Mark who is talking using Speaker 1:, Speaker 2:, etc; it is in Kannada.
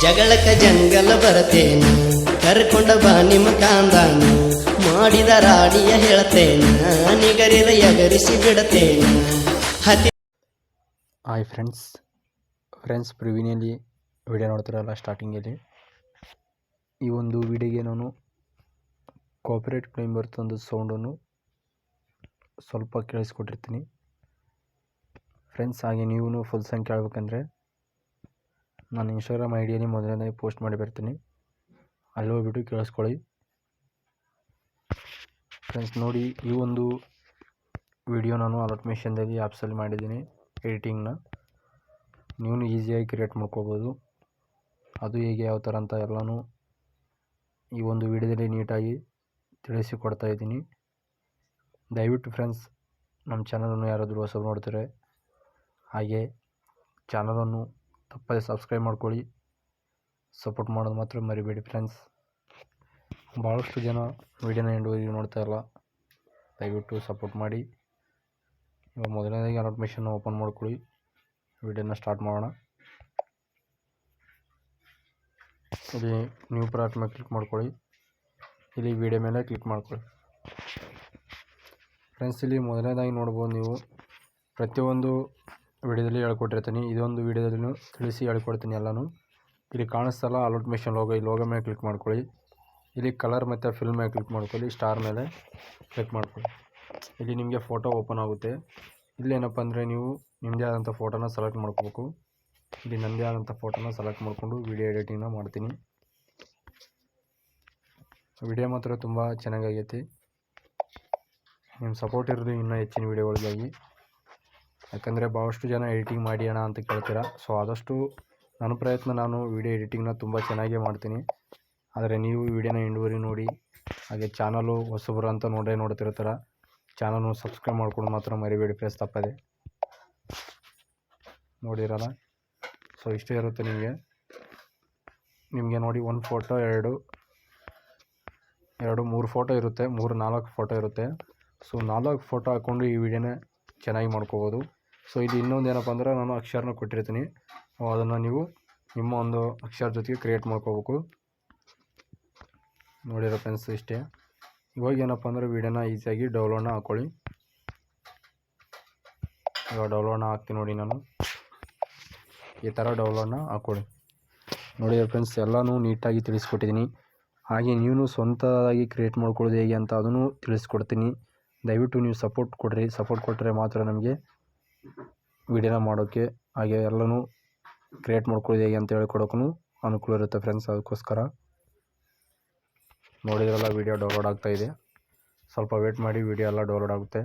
Speaker 1: ಜಗಳಕ ಜಂಗಲ ಬರತೇನ ಕರ್ಕೊಂಡ ಬಾ ನಿಮ್ಮ ಕಾಂದಾನ ಮಾಡಿದ ರಾಡಿಯ ಹೇಳ್ತೇನ ನಿಗರಿದ ಎಗರಿಸಿ ಬಿಡತೇನ
Speaker 2: ಹಾಯ್ ಫ್ರೆಂಡ್ಸ್ ಪ್ರಿವಿನಿಯಲ್ಲಿ ವಿಡಿಯೋ ನೋಡ್ತಿರಲ್ಲ ಸ್ಟಾರ್ಟಿಂಗಲ್ಲಿ ಈ ಒಂದು ವಿಡಿಯೋಗೆ ನಾನು ಕಾಪಿರೈಟ್ ಕ್ಲೈಮ್ ಬರ್ತಂದು ಸೌಂಡನ್ನು ಸ್ವಲ್ಪ ಕೇಳಿಸ್ಕೊಟ್ಟಿರ್ತೀನಿ ಫ್ರೆಂಡ್ಸ್. ಹಾಗೆ ನೀವು ಫುಲ್ ಸಾಂಗ್ ಕೇಳಬೇಕಂದ್ರೆ ನಾನು ಇನ್ಸ್ಟಾಗ್ರಾಮ್ ಐಡಿಯಲ್ಲಿ ಮೊದಲನೇದಾಗಿ ಪೋಸ್ಟ್ ಮಾಡಿ ಬರ್ತೀನಿ, ಅಲ್ಲಿ ಹೋಗ್ಬಿಟ್ಟು ಕೇಳಿಸ್ಕೊಳ್ಳಿ ಫ್ರೆಂಡ್ಸ್. ನೋಡಿ, ಈ ಒಂದು ವಿಡಿಯೋ ನಾನು ಆಟೋಮೇಷನ್ದಲ್ಲಿ ಆ್ಯಪ್ಸಲ್ಲಿ ಮಾಡಿದ್ದೀನಿ ಎಡಿಟಿಂಗ್ನ. ನೀವು ಈಸಿಯಾಗಿ ಕ್ರಿಯೇಟ್ ಮಾಡ್ಕೋಬೋದು. ಅದು ಹೇಗೆ ಯಾವ ಥರ ಅಂತ ಎಲ್ಲನೂ ಈ ಒಂದು ವಿಡಿಯೋದಲ್ಲಿ ನೀಟಾಗಿ ತಿಳಿಸಿಕೊಡ್ತಾ ಇದ್ದೀನಿ. ದಯವಿಟ್ಟು ಫ್ರೆಂಡ್ಸ್ ನಮ್ಮ ಚಾನಲನ್ನು ಯಾರಾದರೂ ಹೊಸಬರು ನೋಡ್ತಾರೆ ಹಾಗೆ ಚಾನಲನ್ನು ತಪ್ಪದೆ ಸಬ್ಸ್ಕ್ರೈಬ್ ಮಾಡ್ಕೊಳ್ಳಿ. ಸಪೋರ್ಟ್ ಮಾಡೋದು ಮಾತ್ರ ಮರಿಬೇಡಿ ಫ್ರೆಂಡ್ಸ್. ಭಾಳಷ್ಟು ಜನ ವಿಡಿಯೋನ ಎಂಡುವರೆಗೆ ನೋಡ್ತಾ ಇಲ್ಲ, ದಯವಿಟ್ಟು ಸಪೋರ್ಟ್ ಮಾಡಿ. ಇವಾಗ ಮೊದಲನೇದಾಗಿ ಆಟೋಮೇಷನ್ ಓಪನ್ ಮಾಡ್ಕೊಳ್ಳಿ, ವಿಡಿಯೋನ ಸ್ಟಾರ್ಟ್ ಮಾಡೋಣ. ಇಲ್ಲಿ ನ್ಯೂ ಪ್ರಾಜೆಕ್ಟ್ ಮೇಲೆ ಕ್ಲಿಕ್ ಮಾಡ್ಕೊಳ್ಳಿ, ಇಲ್ಲಿ ವಿಡಿಯೋ ಮೇಲೆ ಕ್ಲಿಕ್ ಮಾಡ್ಕೊಳ್ಳಿ ಫ್ರೆಂಡ್ಸ್. ಇಲ್ಲಿ ಮೊದಲನೇದಾಗಿ ನೋಡ್ಬೋದು ನೀವು, ಪ್ರತಿಯೊಂದು ವಿಡಿಯೋದಲ್ಲಿ ಹೇಳ್ಕೊಟ್ಟಿರ್ತೀನಿ, ಇದೊಂದು ವಿಡಿಯೋದಲ್ಲೂ ತಿಳಿಸಿ ಹೇಳ್ಕೊಡ್ತೀನಿ ಎಲ್ಲನೂ. ಇಲ್ಲಿ ಕಾಣಿಸ್ತಲ್ಲ ಆಟೋಮೇಷನ್ ಲೋಗೋ, ಈ ಲೋಗೋ ಮೇಲೆ ಕ್ಲಿಕ್ ಮಾಡ್ಕೊಳ್ಳಿ. ಇಲ್ಲಿ ಕಲರ್ ಮತ್ತು ಫಿಲ್ ಮೇಲೆ ಕ್ಲಿಕ್ ಮಾಡ್ಕೊಳ್ಳಿ, ಸ್ಟಾರ್ ಮೇಲೆ ಕ್ಲಿಕ್ ಮಾಡ್ಕೊಳ್ಳಿ. ಇಲ್ಲಿ ನಿಮಗೆ ಫೋಟೋ ಓಪನ್ ಆಗುತ್ತೆ. ಇಲ್ಲಿ ಏನಪ್ಪ ಅಂದರೆ ನೀವು ನಿಮ್ಮದೇ ಆದಂಥ ಫೋಟೋನ ಸೆಲೆಕ್ಟ್ ಮಾಡ್ಕೋಬೇಕು. ಇಲ್ಲಿ ನನ್ನದೇ ಆದಂಥ ಫೋಟೋನ ಸೆಲೆಕ್ಟ್ ಮಾಡಿಕೊಂಡು ವಿಡಿಯೋ ಎಡಿಟಿಂಗ್ನ ಮಾಡ್ತೀನಿ. ವಿಡಿಯೋ ಮಾತ್ರ ತುಂಬ ಚೆನ್ನಾಗೈತಿ. ನಿಮ್ಮ ಸಪೋರ್ಟ್ ಇರಲಿ ಇನ್ನೂ ಹೆಚ್ಚಿನ ವಿಡಿಯೋಗಳಿಗಾಗಿ, ಯಾಕಂದರೆ ಭಾಳಷ್ಟು ಜನ ಎಡಿಟಿಂಗ್ ಮಾಡಿ ಅಣ್ಣ ಅಂತ ಕೇಳ್ತೀರಾ. ಸೊ ಆದಷ್ಟು ನನ್ನ ಪ್ರಯತ್ನ, ನಾನು ವಿಡಿಯೋ ಎಡಿಟಿಂಗ್ನ ತುಂಬ ಚೆನ್ನಾಗೇ ಮಾಡ್ತೀನಿ. ಆದರೆ ನೀವು ವಿಡಿಯೋನ ಎಂಡುವರೆಗೆ ನೋಡಿ, ಹಾಗೆ ಚಾನಲು ಹೊಸಬರು ಅಂತ ನೋಡ್ತಿರ್ತಾರ, ಚಾನಲ್ನ ಸಬ್ಸ್ಕ್ರೈಬ್ ಮಾಡ್ಕೊಂಡು ಮಾತ್ರ ಮರಿಬೇಡಿ ಫ್ರೆಂಡ್ಸ್, ತಪ್ಪದೆ ನೋಡಿರಲ್ಲ. ಸೊ ಇಷ್ಟೇ ಇರುತ್ತೆ ನಿಮಗೆ ನೋಡಿ, ಒಂದು ಫೋಟೋ, ಎರಡು ಮೂರು ಫೋಟೋ ಇರುತ್ತೆ, 3-4 ಫೋಟೋ ಇರುತ್ತೆ. ಸೊ 4 ಫೋಟೋ ಹಾಕ್ಕೊಂಡು ಈ ವಿಡಿಯೋನ ಚೆನ್ನಾಗಿ ಮಾಡ್ಕೋಬೋದು. ಸೊ ಇದು ಇನ್ನೊಂದು ಏನಪ್ಪ ಅಂದ್ರೆ, ನಾನು ಅಕ್ಷರನ ಕೊಟ್ಟಿರ್ತೀನಿ, ಅದನ್ನು ನೀವು ನಿಮ್ಮ ಒಂದು ಅಕ್ಷರ ಜೊತೆಗೆ ಕ್ರಿಯೇಟ್ ಮಾಡ್ಕೋಬೇಕು. ನೋಡಿರೋ ಫ್ರೆಂಡ್ಸ್ ಇಷ್ಟೇ. ಇವಾಗ ಏನಪ್ಪ ಅಂದರೆ ವಿಡಿಯೋನ ಈಸಿಯಾಗಿ ಡೌನ್ಲೋಡ್ನ ಹಾಕ್ಕೊಳ್ಳಿ. ಇವಾಗ ಡೌನ್ಲೋಡ್ನ ಹಾಕ್ತೀನಿ ನೋಡಿ, ನಾನು ಈ ಥರ ಡೌನ್ಲೋಡ್ನ ಹಾಕ್ಕೊಳ್ಳಿ. ನೋಡಿರೋ ಫ್ರೆಂಡ್ಸ್, ಎಲ್ಲನೂ ನೀಟಾಗಿ ತಿಳಿಸ್ಕೊಟ್ಟಿದ್ದೀನಿ. ಹಾಗೆ ನೀವು ಸ್ವಂತವಾಗಿ ಕ್ರಿಯೇಟ್ ಮಾಡ್ಕೊಳ್ಳೋದು ಹೇಗೆ ಅಂತ ಅದನ್ನು ತಿಳಿಸ್ಕೊಡ್ತೀನಿ. ದಯವಿಟ್ಟು ನೀವು ಸಪೋರ್ಟ್ ಕೊಡಿರಿ. ಸಪೋರ್ಟ್ ಕೊಟ್ಟರೆ ಮಾತ್ರ ನಮಗೆ ವಿಡಿಯೋನ ಮಾಡೋಕ್ಕೆ, ಹಾಗೆ ಎಲ್ಲನೂ ಕ್ರಿಯೇಟ್ ಮಾಡ್ಕೊಳ್ಳೋದು ಹೇಗೆ ಅಂತ ಹೇಳ್ಕೊಡೋಕ್ಕೂ ಅನುಕೂಲ ಇರುತ್ತೆ ಫ್ರೆಂಡ್ಸ್. ಅದಕ್ಕೋಸ್ಕರ ನೋಡಿದ್ರಲ್ಲ, ವಿಡಿಯೋ ಡೌನ್ಲೋಡ್ ಆಗ್ತಾಯಿದೆ. ಸ್ವಲ್ಪ ವೇಟ್ ಮಾಡಿ, ವಿಡಿಯೋ ಎಲ್ಲ ಡೌನ್ಲೋಡ್ ಆಗುತ್ತೆ.